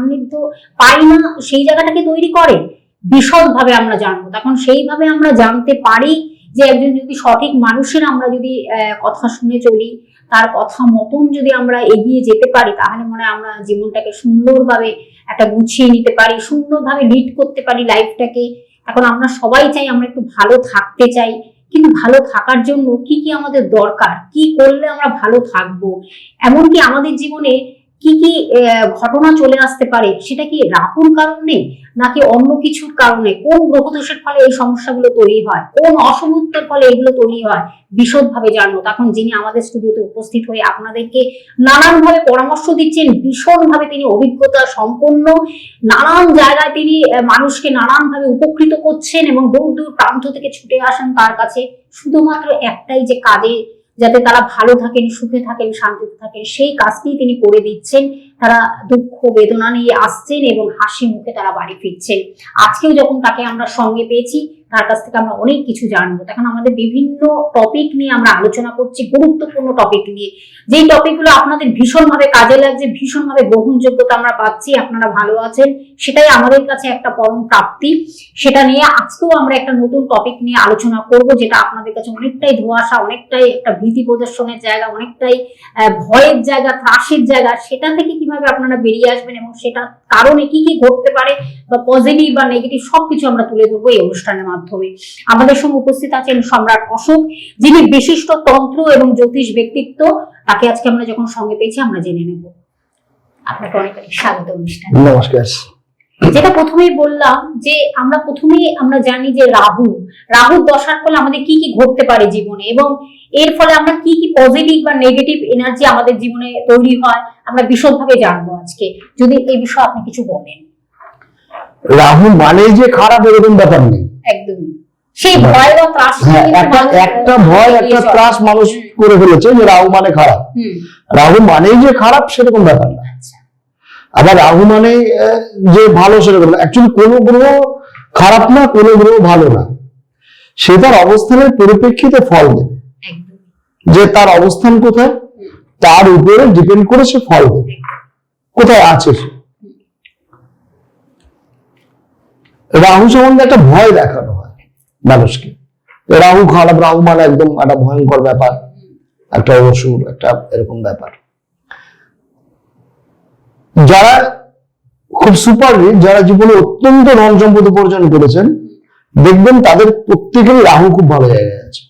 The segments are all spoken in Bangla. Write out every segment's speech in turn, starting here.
সান্নিধ্য পাই না, সেই জায়গাটাকে তৈরি করে। বিশদভাবে আমরা জানবো, তখন সেইভাবে আমরা জানতে পারি যে একজন যদি সঠিক মানুষের আমরা যদি কথা শুনে চলি, তার কথা মতন যদি আমরা এগিয়ে যেতে পারি, তাহলে মনে হয় আমরা জীবনটাকে সুন্দরভাবে একটা গুছিয়ে নিতে পারি, সুন্দরভাবে লিড করতে পারি লাইফটাকে। এখন আমরা সবাই চাই আমরা একটু ভালো থাকতে চাই, কিন্তু ভালো থাকার জন্য কি কি আমাদের দরকার, কি করলে আমরা ভালো থাকবো, এমনকি আমাদের জীবনে কি কি ঘটনা চলে আসতে পারে, সেটা কি রাহুর কারণে নাকি অন্য কিছুর কারণে, কোন গ্রহদোষের ফলে এই সমস্যাগুলো তৈরি হয়, কোন অশুভত্বের ফলে এগুলো তৈরি হয়, বিশদভাবে জানবো। তখন যিনি আমাদের স্টুডিওতে উপস্থিত হয়ে আপনাদেরকে নানানভাবে পরামর্শ দিচ্ছেন, ভীষণভাবে তিনি অভিজ্ঞতা সম্পন্ন, নানান জায়গায় তিনি মানুষকে নানানভাবে উপকৃত করছেন এবং দূর দূর প্রান্ত থেকে ছুটে আসেন তার কাছে শুধুমাত্র একটাই, যে কাজে যাতে তারা ভালো থাকেন, সুখে থাকেন, শান্তিতে থাকেন, সেই কাজটি তিনি করে দিচ্ছেন। তারা দুঃখ বেদনা নিয়ে আসছেন এবং হাসি মুখে তারা বাড়ি ফিরছেন। আজকেও যখন তাকে আমরা সঙ্গে পেয়েছি, তার কাছ থেকে আমরা অনেক কিছু জানবো। তখন আমাদের বিভিন্ন টপিক নিয়ে আমরা আলোচনা করছি, গুরুত্বপূর্ণ টপিক নিয়ে, যেই টপিকগুলো আপনাদের ভীষণভাবে কাজে লাগছে, ভীষণভাবে গ্রহণযোগ্যতা আমরা পাচ্ছি, আপনারা ভালো আছেন, সেটাই আমাদের কাছে একটা পরম প্রাপ্তি। সেটা নিয়ে আজকেও আমরা একটা নতুন টপিক নিয়ে আলোচনা করব, যেটা আপনাদের কাছে অনেকটাই ধোঁয়াশা, অনেকটাই একটা ভীতি প্রদর্শনের জায়গা, অনেকটাই ভয়ের জায়গা, ত্রাসের জায়গা। সেটা থেকে কিভাবে আপনারা বেরিয়ে আসবেন এবং সেটা কারণে কি কি ঘটতে পারে, বা পজিটিভ বা নেগেটিভ, সবকিছু আমরা তুলে ধরবো এই অনুষ্ঠানের মাধ্যমে। আমাদের সঙ্গে উপস্থিত আছেন সম্রাট অশোক, যিনি বিশিষ্ট তন্ত্র এবং জ্যোতিষ ব্যক্তিত্ব। তাকে আজকে আমরা যখন সঙ্গে পেয়েছি, আমরা জেনে নেব। আপনাকে অনেক অনেক স্বাগত অনুষ্ঠানে। নমস্কার। যেটা প্রথমেই বললাম যে আমরা জানি যে রাহুর দশার ফলে আমাদের কি কি ঘটতে পারে জীবনে, এবং এর ফলে আমরা কি কি পজিটিভ বা নেগেটিভ এনার্জি আমাদের জীবনে তৈরি হয়, আমরা বিশদভাবে জানবো আজকে। যদি এই বিষয়ে আপনি কিছু বলেন। রাহু মানে যে খারাপ এরকম ব্যাপার নেই, একদমই সেই ভয় বা ত্রাস, একটা ভয় একটা ত্রাস মানুষ করে ফেলেছে যে রাহু মানে খারাপ। রাহু মানে যে খারাপ সেরকম ব্যাপার না। আবার রাহু মানে যে ভালো সেরকম না। অ্যাকচুয়ালি কোনো গ্রহ খারাপ না, কোনো গ্রহ ভালো না, সে তার অবস্থানের পরিপ্রেক্ষিতে ফল দেবে। যে তার অবস্থান কোথায় তার উপরে ডিপেন্ড করে সে ফল দেবে, কোথায় আছে সে। রাহু সম্বন্ধে একটা ভয় দেখানো হয় মানুষকে, রাহু খারাপ, রাহু মানে একদম একটা ভয়ঙ্কর ব্যাপার, একটা অসুর, একটা এরকম ব্যাপার। যারা খুব সুপার রিচ, যারা জীবনে অত্যন্ত ধন সম্পদ উপার্জন করেছেন, দেখবেন তাদের প্রত্যেকেরই রাহু খুব ভালো জায়গায় আছে।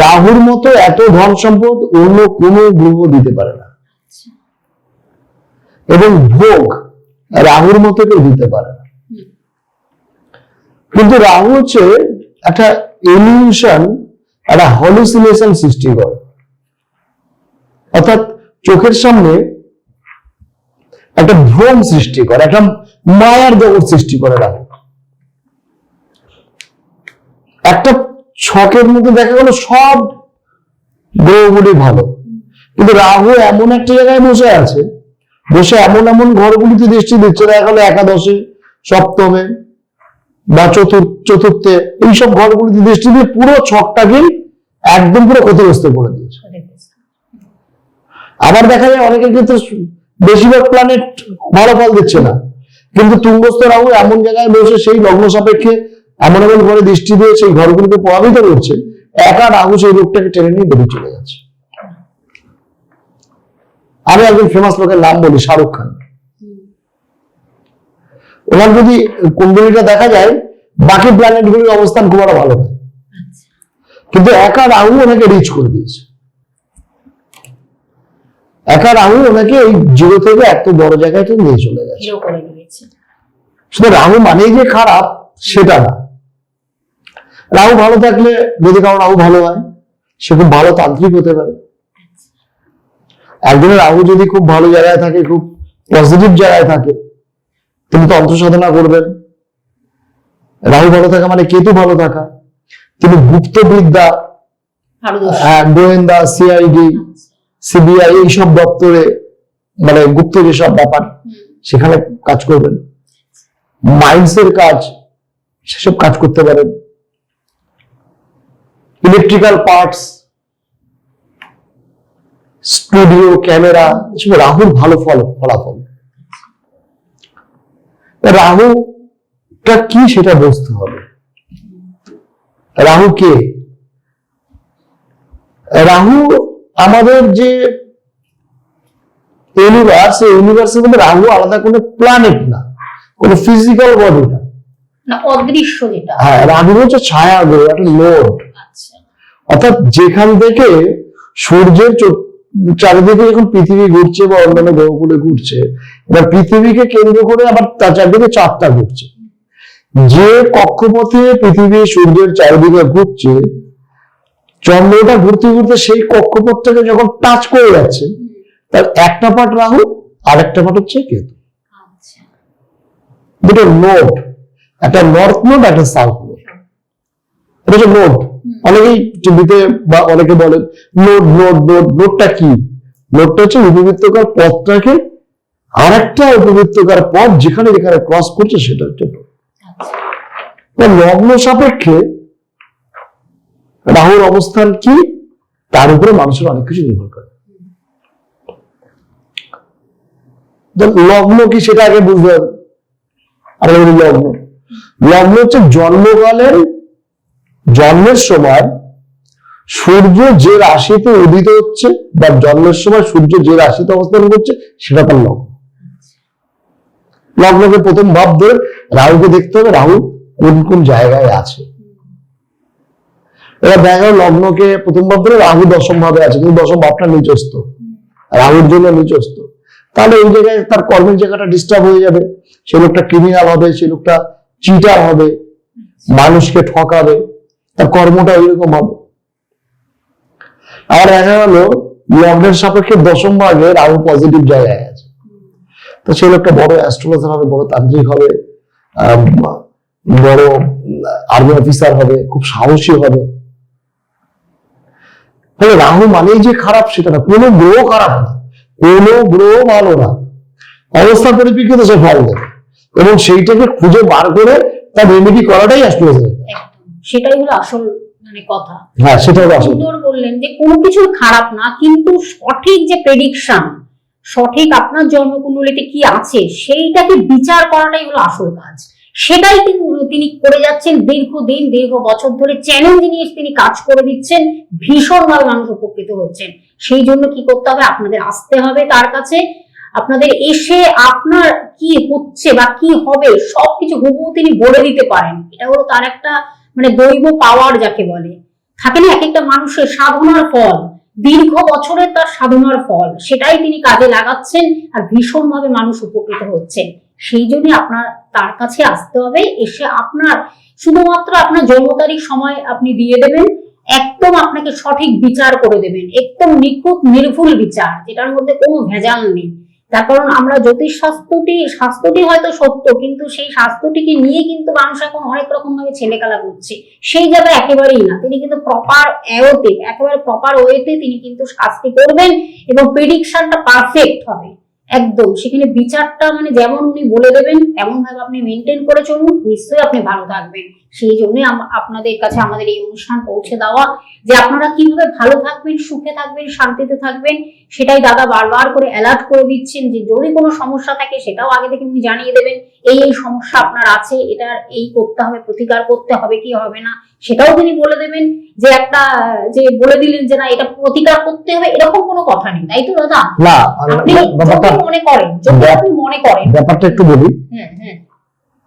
রাহুর মতো এত ধন সম্পদ অন্য কোনো গ্রহ দিতে পারে না, এবং ভোগ রাহুর মতো কেউ দিতে পারে না। কিন্তু রাহু হচ্ছে একটা ইলিউশন, একটা হলুসিনেশন সৃষ্টি করে। অর্থাৎ চোখের সামনে একটা ভ্রম সৃষ্টি করে, একটা মায়ার জগৎ সৃষ্টি করে রাহু। একটা ছকের মধ্যে দেখা গেল সব গ্রহগুলি ভালো, কিন্তু রাহু এমন একটা জায়গায় বসে আছে, বসে এমন এমন ঘরগুলিতে দৃষ্টি দিচ্ছে, দেখা গেল একাদশে, সপ্তমে বা চতুর্থে, এইসব ঘরগুলিতে দৃষ্টি দিয়ে পুরো ছকটাকে একদম পুরো ক্ষতিগ্রস্ত করে দিয়েছে। আবার দেখা যায় অনেকের ক্ষেত্রে বেশিরভাগ প্ল্যানেট ভালো ফল দিচ্ছে না, কিন্তু তুঙ্গস্থ রাহু এমন জায়গায় বসে সেই লগ্ন সাপেক্ষে এমন এমন ঘরে দৃষ্টি দিয়ে সেই ঘরগুলিকে প্রভাবিত করছে, একা রাহু সেই রোগটাকে টেনে নিয়ে বেরিয়ে চলে যাচ্ছে। আমি একজন ফেমাস লোকের নাম বলি, শাহরুখ খান। ওনার যদি কুণ্ডলিটা দেখা যায়, বাকি প্ল্যানেট গুলির অবস্থান খুব একটা ভালো নয়, কিন্তু একা রাহু ওনাকে রিচ করে দিয়েছে। একা রাহু ওনাকে এই জিরো থেকে এত বড় জায়গায় নিয়ে চলে গেছে। শুধু রাহু মানেই যে খারাপ সেটা না। রাহু ভালো থাকলে, যদি কারো রাহু ভালো হয়, সে খুব ভালো তান্ত্রিক হতে পারে। একজনের রাহু যদি খুব ভালো জায়গায় থাকে, খুব পজিটিভ জায়গায় থাকে, তিনি তন্ত্র সাধনা করবেন। রাহু ভালো থাকা মানে কেতু ভালো থাকা, তিনি গুপ্ত বিদ্যা, গোয়েন্দা, সিআইডি, সিবিআই এইসব দপ্তরে, মানে গুপ্ত যেসব ব্যাপার, সেখানে কাজ করবেন। মাইন্ডসের কাজ, সেসব কাজ করতে পারেন। ইলেকট্রিক্যাল পার্টস, স্টুডিও, ক্যামেরা, এসব রাহুর ভালো ফলাফল। রাহুটা কি সেটা বুঝতে হবে। রাহু কে? রাহু আমাদের যে ইউনিভার্স, এই ইউনিভার্সের মধ্যে রাহু আলাদা কোনো প্ল্যানেট না, কোনো ফিজিক্যাল বডি না, অদৃশ্য যেটা। হ্যাঁ, রাহু হচ্ছে ছায়া গ্রহ, একটা লোড। অর্থাৎ যেখান থেকে সূর্যের চারিদিকে যখন পৃথিবী ঘুরছে বা অন্যান্য গ্রহগুলো ঘুরছে, এবার পৃথিবীকে কেন্দ্র করে আবার তার চারদিকে চারটা ঘুরছে। যে কক্ষপথে পৃথিবী সূর্যের চারিদিকে ঘুরছে, চন্দ্রটা ঘুরতে ঘুরতে সেই কক্ষপথটাকে যখন টাচ করে যাচ্ছে, তার একটা পার্ট রাহু আর একটা পার্ট হচ্ছে কেতু। দুটো নোড, একটা নর্থ নোড, একটা সাউথ নোড। এটা হচ্ছে নোড। অনেকেই টিভিতে বা অনেকে বলেন নোড নোড নোড। নোডটা কি? নোডটা হচ্ছে উপবৃত্তকার পথটাকে আর একটা উপবৃত্তকার পথ যেখানে যেখানে ক্রস করছে সেটা হচ্ছে নোড। লগ্ন সাপেক্ষে রাহুর অবস্থান কি তার উপরে মানুষের অনেক কিছু নির্ভর করে। লগ্ন কি সেটা আগে বুঝতে হবে। লগ্ন লগ্ন হচ্ছে জন্মের সময় সূর্য যে রাশিতে উদিত হচ্ছে বা জন্মের সময় সূর্য যে রাশিতে অবস্থান করছে সেটা তার লগ্ন। লগ্নকে প্রথম ভাব ধরে রাহুকে দেখতে হবে, রাহু কোন কোন জায়গায় আছে। এবার দেখা গেল লগ্নকে প্রথম ভাব ধরে রাহু দশম ভাবে আছে, কিন্তু দশম ভাবটা নিচস্থ, রাহুর জন্য নিচস্থ। তাহলে এই জায়গায় তার কর্মের জায়গাটা ডিস্টার্ব হয়ে যাবে। সে লোকটা ক্রিমিনাল হবে, সে লোকটা চিটার হবে, মানুষকে ঠকাবে, তার কর্মটা ওইরকম হবে। আর দেখা গেল লগ্নের সাপেক্ষে দশম ভাগে রাহু পজিটিভ জায়গায় আছে, তো সে লোকটা বড় অ্যাস্ট্রোলজার হবে, বড় তান্ত্রিক হবে, বড় আর্মি অফিসার হবে, খুব সাহসী হবে। তাহলে রাহু মানেই যে খারাপ সেটা না, কোনো গ্রহ খারাপ না, কোনো গ্রহ ভালো না, অবস্থার পরিপ্রেক্ষিতে সে ফল দেবে এবং সেইটাকে খুঁজে বার করে তার রেমেডি করাটাই অ্যাস্ট্রোলজার। সেটাই হলো আসল কথা। হ্যাঁ, সেটা হলো আসল। সুন্দর বললেন যে কোনো কিছু খারাপ না, কিন্তু সঠিক যে প্রেডিকশন, সঠিক আপনার জন্মকুণ্ডলিতে কি আছে সেইটাকে বিচার করাটাই হলো আসল কাজ। সেটাই তিনি করে যাচ্ছেন দীর্ঘদিন, দীর্ঘ বছর ধরে চ্যালেঞ্জ নিয়ে তিনি কাজ করে দিচ্ছেন, ভীষণভাবে মানুষ উপকৃত হচ্ছেন। সেই জন্য কি করতে হবে? আপনাদের আসতে হবে তার কাছে, আপনাদের এসে আপনার কি হচ্ছে বা কি হবে সবকিছু হুবহু তিনি বলে দিতে পারেন। এটা হলো তার একটা মানে দৈব পাওয়ার যাকে বলে। থাকে না এক একটা মানুষের সাধনার ফল, দীর্ঘ বছরের তার সাধনার ফল, সেটাই তিনি কাজে লাগাচ্ছেন আর ভীষণভাবে মানুষ উপকৃত হচ্ছেন। সেই জন্য আপনার তার কাছে আসতে হবে। এসে আপনার শুধুমাত্র আপনার জন্ম তারিখ সময় আপনি দিয়ে দেবেন, একদম আপনাকে সঠিক বিচার করে দেবেন, একদম নিখুঁত নির্ভুল বিচার, যেটার মধ্যে কোনো ভেজাল নেই। তার কারণ আমরা জ্যোতিষ শাস্ত্রটি হয়তো সত্য, কিন্তু সেই শাস্ত্রটিকে নিয়ে কিন্তু মানুষ এখন অনেক রকম ভাবে ছেলেখেলা করছে। সেই জায়গায় একেবারেই না, তিনি কিন্তু একেবারে প্রপার ওয়েতে তিনি কিন্তু শাস্তি করবেন এবং প্রেডিকশনটা পারফেক্ট হবে একদম। সেখানে বিচারটা মানে যেমন উনি বলে দেবেন তেমন ভাবে আপনি মেনটেন করে চলুন, নিশ্চয়ই আপনি ভালো থাকবেন। সেই জন্য আপনাদের কাছে আমাদের এই অনুষ্ঠান পৌঁছে দেওয়া, যে আপনারা কিভাবে ভালো থাকবেন, সুখে থাকবেন, শান্তিতে থাকবেন, সেটাই দাদা বারবার করে অ্যালার্ট করে দিচ্ছেন। যে যদি কোনো সমস্যা থাকে সেটাও আগে থেকে উনি জানিয়ে দেবেন, এই সমস্যা আপনার আছে, এটা এই করতে হবে, প্রতিকার করতে হবে কি হবে না সেটাও তিনি বলে দেবেন। যে একটা যে বলে দিলেন যে না এটা প্রতিকার করতে হবে, এরকম কোনো কথা নেই, তাই তো দাদা? না, আপনি মনে করেন ব্যাপারটা একটু বলি।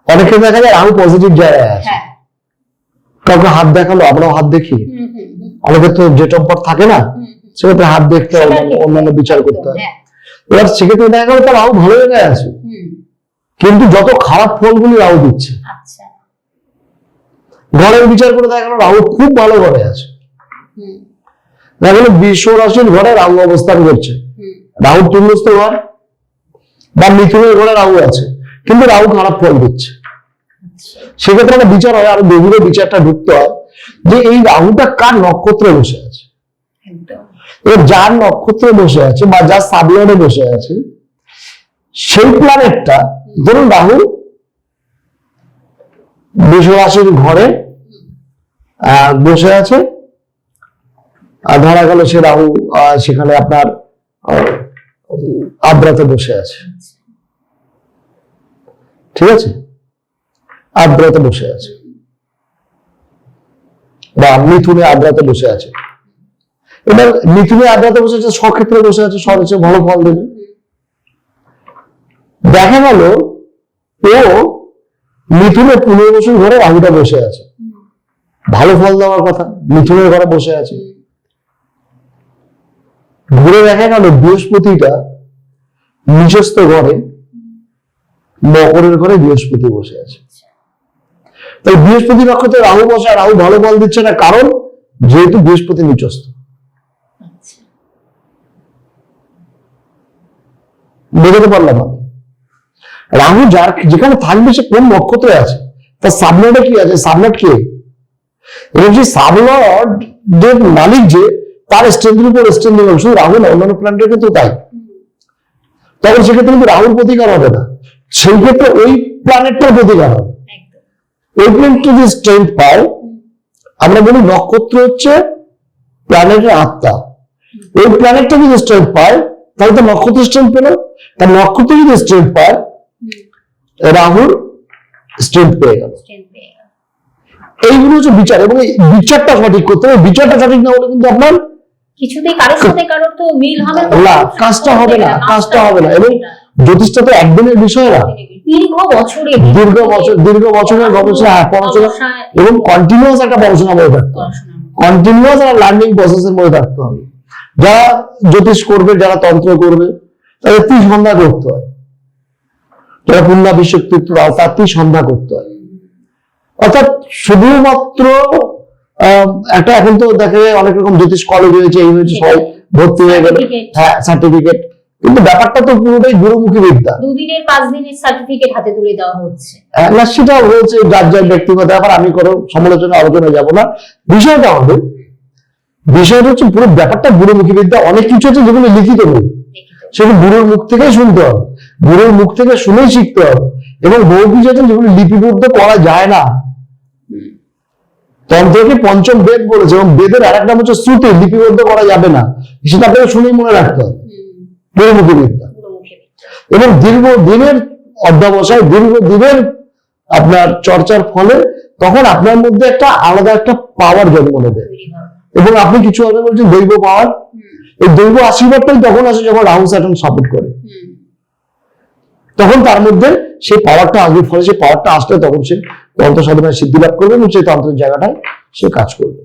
অনেকে দেখা যায় রাহু পজিটিভ জায়গায় আছে, কাউকে হাত দেখালো, আমরাও হাত দেখি, অনেকের তো ডেট অফ বার্থ থাকে না, সেক্ষেত্রে হাত দেখতে হবে, অন্যান্য বিচার করতে হয়। এবার সেক্ষেত্রে দেখা গেল তার রাহু ভালো জায়গায় আছে, কিন্তু যত খারাপ ফলগুলি রাহু দিচ্ছে। ঘরের বিচার করে দেখা গেল রাহু খুব ভালো ঘরে আছে, দেখা গেল বৃষ রাশির ঘরে রাহু অবস্থান করছে, রাহু তুল্যস্থ ঘর বা মিথুনের ঘরে রাহু আছে, কিন্তু রাহু খারাপ ফল দিচ্ছে। সেক্ষেত্রে একটা বিচার হয়, আরো গভীরে বিচারটা ঢুকতে হয় যে এই রাহুটা কার নক্ষত্রে বসে আছে। এবার যার নক্ষত্রে বসে আছে বা যার সাবলর্ডে বসে আছে সেই প্ল্যানেটটা, ধরুন রাহু বৃষ রাশির ঘরে বসে আছে, আর ধরা গেল সে রাহু সেখানে আপনার আদ্রাতে বসে আছে, ঠিক আছে, আদ্রাতে বসে আছে, বা মিথুনে আদ্রাতে বসে আছে। এবার মিথুনে আদ্রাতে বসে আছে, স্বক্ষেত্রে বসে আছে, সবচেয়ে ভালো ফল দেবে। দেখা গেল ও মিথুনের 15 বছর ঘরে রাহুটা বসে আছে, ভালো ফল দেওয়ার কথা, মিথুনের ঘরে বসে আছে। ঘুরে দেখা গেল বৃহস্পতিটা নিজস্ব ঘরে, মকরের ঘরে বৃহস্পতি বসে আছে। তাই বৃহস্পতি নক্ষত্রে রাহু বসে, রাহু ভালো ফল দিচ্ছে না, কারণ যেহেতু বৃহস্পতি নিচস্থ। বুঝতে পারলাম আমি? রাহু যার যেখানে থাকবে সে কোন নক্ষত্রে আছে, তার সাবলর্ডে কি আছে, সাবলর্ড কে, এবং সেই সাবলর্ডের মালিক যে, তার স্ট্রেন্থের উপর স্ট্রেন্থ দেবে। শুধু রাহু না, অন্যান্য প্ল্যানেটের ক্ষেত্রেও তাই। তখন সেক্ষেত্রে কিন্তু রাহুর প্রতিকার হবে না, সেই ক্ষেত্রে ওই প্ল্যানেটটার প্রতিকার হবে। ওই প্ল্যানেটটা যে স্ট্রেংথ পায়, আমরা বলি নক্ষত্র হচ্ছে প্ল্যানেটের আত্মা। ওই প্ল্যানেটটা যদি স্ট্রেংথ পায়, তাহলে তো নক্ষত্র স্ট্রেংথ পেল, তার নক্ষত্র যদি স্ট্রেংথ পায়, রাহুর স্ট্রেংথ পেয়ে গেল। এইগুলো হচ্ছে বিচার, এবং এই বিচারটা সঠিক করতে হবে। বিচারটা সঠিক না হলে কিন্তু আপনার কিছুতেই কারোর সাথে কারোর তো মিল হবে না, কাজটা হবে না, কাজটা হবে না। এবং জ্যোতিষটা তো একদিনের বিষয় না, দীর্ঘ বছরের গবেষণা, পড়াশোনা, এবং কন্টিনিউয়াস একটা পড়াশোনা মধ্যে থাকতে হবে, কন্টিনিউয়াস একটা লার্নিং প্রসেসের মধ্যে থাকতে হবে। যারা জ্যোতিষ করবে, যারা তন্ত্র করবে, তাদের ত্রিসন্ধ্যা করতে হয়। যারা পুণ্যাভিষেক তার ত্রিসন্ধ্যা করতে হয়। অর্থাৎ শুধুমাত্র একটা, এখন তো দেখা যায় অনেক রকম জ্যোতিষ কলেজ হয়েছে, এই হয়েছে, সবাই ভর্তি হয়ে গেল, হ্যাঁ সার্টিফিকেট, কিন্তু ব্যাপারটা তো পুরোটাই গুরুমুখী বিদ্যা। 2 দিনের 5 দিনের সার্টিফিকেট হাতে তুলে দেওয়া হচ্ছে না, সেটা হচ্ছে যার যার ব্যক্তিগত ব্যাপার, আমি কোনো সমালোচনা আলোচনা যাব না। বিষয়টা হবে, বিষয়টা হচ্ছে পুরো ব্যাপারটা গুরুমুখী বিদ্যা। অনেক কিছু আছে যেগুলো লিখিত নেই, সেগুলো গুরুর মুখ থেকেই শুনতে হবে, গুরুর মুখ থেকে শুনেই শিখতে হবে। এবং বহু কিছু আছে যেগুলো লিপিবদ্ধ করা যায় না। তন্ত্রকে পঞ্চম বেদ বলেছে, এবং বেদের আর এক নাম হচ্ছে শ্রুতি, লিপিবদ্ধ করা যাবে না, সেটা আপনাকে শুনেই মনে রাখতে হবে, গুরুমুখী বিদ্যা। এবং দীর্ঘদিনের অধ্যবসায়, দীর্ঘদিনের আপনার চর্চার ফলে তখন আপনার মধ্যে একটা আলাদা একটা পাওয়ার জন্ম নেবে। এবং আপনি কিছু আগে বলছেন দৈব পাওয়ার, এই দৈব আশীর্বাদটাই তখন আসে যখন রাহু স্যাটার্ন সাপোর্ট করে, তখন তার মধ্যে সেই পাওয়ারটা আসবে। ফলে সেই পাওয়ারটা আসলে তখন সে তন্ত্র সাধনায় সিদ্ধি লাভ করবে, এবং সেই তন্ত্রের জায়গাটায় সে কাজ করবে।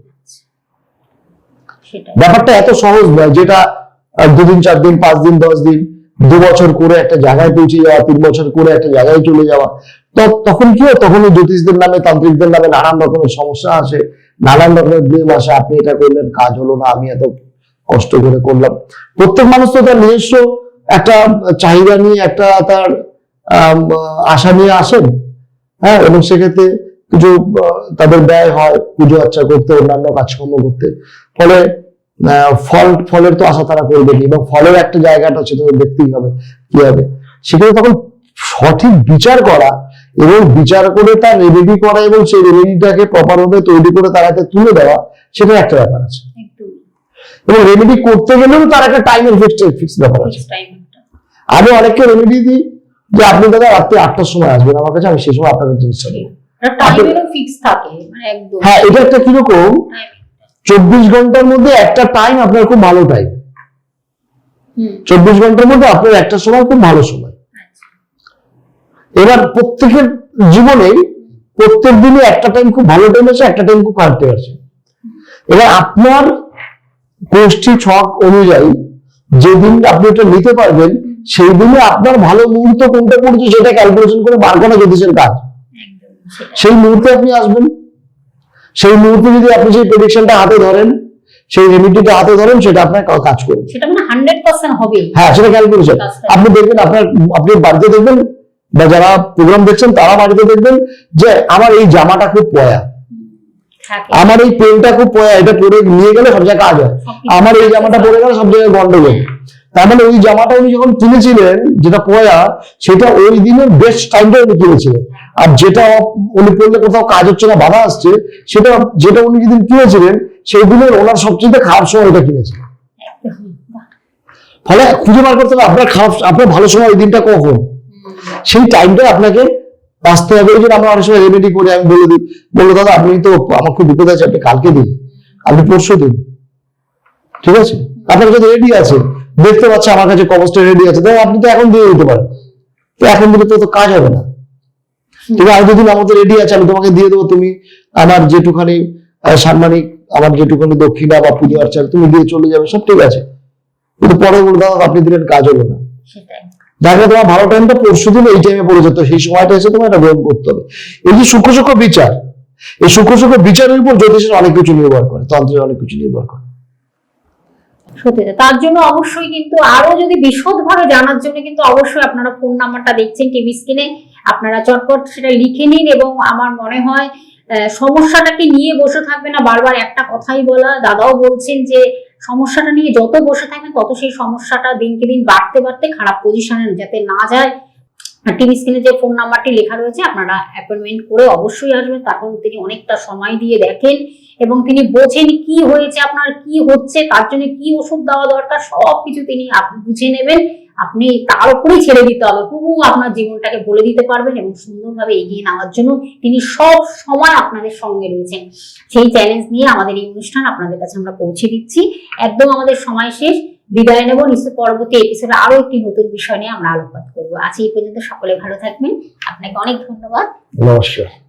ব্যাপারটা এত সহজ নয়, যেটা 2 দিন 4 দিন 5 দিন 10 দিন 2 বছর করে একটা জায়গায় পৌঁছে যাওয়া, 3 বছর করে একটা জায়গায় চলে যাওয়া। তখন কি হয়, তখন ওই জ্যোতিষদের নামে, তান্ত্রিকদের নামে নানান রকমের সমস্যা আসে, নানান রকমের ব্লেম আসে। আপনি এটা করলেন, কাজ হলো না, আমি এত কষ্ট করে করলাম। প্রত্যেক মানুষ তো তার নিজস্ব একটা চাহিদা নিয়ে, একটা তার আশা নিয়ে আসেন, হ্যাঁ, এবং সেক্ষেত্রে কিছু তাদের ব্যয় হয় পুজো আর্চা করতে, অন্যান্য কাজকর্ম করতে। ফলে ফলের তো আশা তারা করবেনি, এবং ফলের একটা জায়গাটা সেটা দেখতেই হবে কি হবে। সেখানে তখন সঠিক বিচার করা, এবং বিচার করে তার রেমেডি করা, এবং সেই রেমেডিটাকে প্রপার ভাবে তৈরি করে তার হাতে তুলে দেওয়া, সেটা একটা ব্যাপার আছে। এবং রেমেডি করতে গেলেও তার একটা টাইমের ফিক্স ব্যাপার আছে। আমি অনেককে রেমেডি দিই যে আপনি দাদা রাত্রি 8টার সময় আসবেন আমার কাছে, আমি সেই সময় আপনার জিনিসটা দেবো। হ্যাঁ, এটা একটা কিরকম 24 ঘন্টার মধ্যে একটা টাইম আপনার খুব ভালো টাইম, 24 ঘন্টার মধ্যে আপনার একটা সময় খুব ভালো সময়। এবার প্রত্যেকের জীবনে প্রত্যেক দিনে একটা টাইম খুব ভালো টাইম আছে, একটা টাইম খুব খারাপ টাইম আছে। এবার আপনার গোষ্ঠী ছক অনুযায়ী যেদিন আপনি এটা নিতে পারবেন, সেই দিনে আপনার ভালো মুহূর্ত কোনটা পড়ছে সেটা ক্যালকুলেশন করে বার করা জ্যোতিষের কাজ। সেই মুহূর্তে আপনি আসবেন, সেই মুহূর্তে যদি আপনি সেই প্রেডিকশনটা হাতে ধরেন, সেই রেমিডিটা হাতে ধরেন, সেটা আপনার কাজ করবে, সেটা মানে 100% হবে। হ্যাঁ, সেটা ক্যালকুলেশন। আপনি দেখবেন আপনি বাড়িতে দেখবেন, বা যারা প্রোগ্রাম দেখছেন তারা বাড়িতে দেখবেন যে আমার এই জামাটা খুব পয়া, আমার এই পেনটা খুব পয়া, এটা পরে নিয়ে গেলে সব জায়গায় কাজ হয়, আমার এই জামাটা পরে গেলে সব জায়গায় গন্ডগোল। তার মানে ওই জামাটা উনি যখন কিনেছিলেন, যেটা পয়া, সেটা ওই দিনের বেস্ট টাইমটা উনি কিনেছিলেন। আর যেটা উনি পড়লে কোথাও কাজ হচ্ছে না, বাধা আসছে, যেটা উনি যেদিন কিনেছিলেন সেই দিনের ওনার সবচেয়ে খারাপ সময়টা কিনেছিলেন। ফলে খুঁজে বার করতে হবে আপনার ভালো সময় ওই দিনটা কখন, সেই টাইমটা আপনাকে বাঁচতে হবে। ওই জন্য আমরা অনেক সময় রেমেডি করে আমি বলে দিই, বললো দাদা আপনি তো আমার খুব বিপদ আছে, আপনি কালকে দিন, আপনি পরশু দিন, ঠিক আছে? আপনার কাছে রেডি আছে, দেখতে পাচ্ছে আমার কাছে কবচটা রেডি আছে, তাহলে আপনি তো এখন দিয়ে দিতে পারেন। তো এখন দিলে তো কাজ হবে না। তুমি আর দুদিন আমাদের রেডি আছে, আমি তোমাকে দিয়ে দেবো, তুমি আমার যেটুখানি সাম্মানিক, আমার যেটুখানি দক্ষিণা বা পুজো আর্চার তুমি দিয়ে চলে যাবে, সব ঠিক আছে। কিন্তু পরে বলে দাদা আপনি দিলেন, কাজ হলো না। দেখো তোমার ভালো টাইমটা পরশু দিন এই টাইমে পড়ে যেত, সেই সময়টা এসে তোমার এটা গ্রহণ করতে হবে। এই যে সূক্ষ্ম সূক্ষ্ম বিচার, এই সূক্ষ্ম সূক্ষ্ম বিচারের উপর জ্যোতিষের অনেক কিছু নির্ভর করে, তন্ত্রের অনেক কিছু নির্ভর করে। সত্যি তার জন্য অবশ্যই কিন্তু আরো যদি বিশদভাবে জানার জন্য কিন্তু অবশ্যই আপনারা ফোন নাম্বারটা দেখছেন টিভি স্ক্রিনে, আপনারা চটপট সেটা লিখে নিন। এবং আমার মনে হয় সমস্যাটাকে নিয়ে বসে থাকবে না, বারবার একটা কথাই বলা, দাদাও বলছেন যে সমস্যাটা নিয়ে যত বসে থাকবেন তত সেই সমস্যাটা দিনকে দিন বাড়তে বাড়তে খারাপ পজিশনে যাতে না যায়। টিভি স্ক্রিনে যে ফোন নাম্বারটি লেখা রয়েছে আপনারা অ্যাপয়েন্টমেন্ট করে অবশ্যই আসবেন। তখন তিনি অনেকটা সময় দিয়ে দেখেন এবং তিনি বোঝেন কি হয়েছে, আপনার কি হচ্ছে, তার জন্য কি ওষুধ দেওয়া দরকার, সবকিছু তিনি বুঝে নেবেন। আপনি তার উপরেই ছেড়ে দিতে হবে, পুরো আপনার জীবনটাকে বলে দিতে পারবেন এবং সুন্দরভাবে এগিয়ে নেওয়ার জন্য তিনি সব সময় আপনাদের সঙ্গে রয়েছেন। সেই চ্যালেঞ্জ নিয়ে আমাদের এই অনুষ্ঠান আপনাদের কাছে আমরা পৌঁছে দিচ্ছি। একদম আমাদের সময় শেষ, বিদায় নেব। নিশ্চয় পরবর্তী এপিসোডে আরো একটি নতুন বিষয় নিয়ে আমরা আলোকপাত করবো। আজ এই পর্যন্ত সকলে ভালো থাকবেন, আপনাকে অনেক ধন্যবাদ, নমস্কার।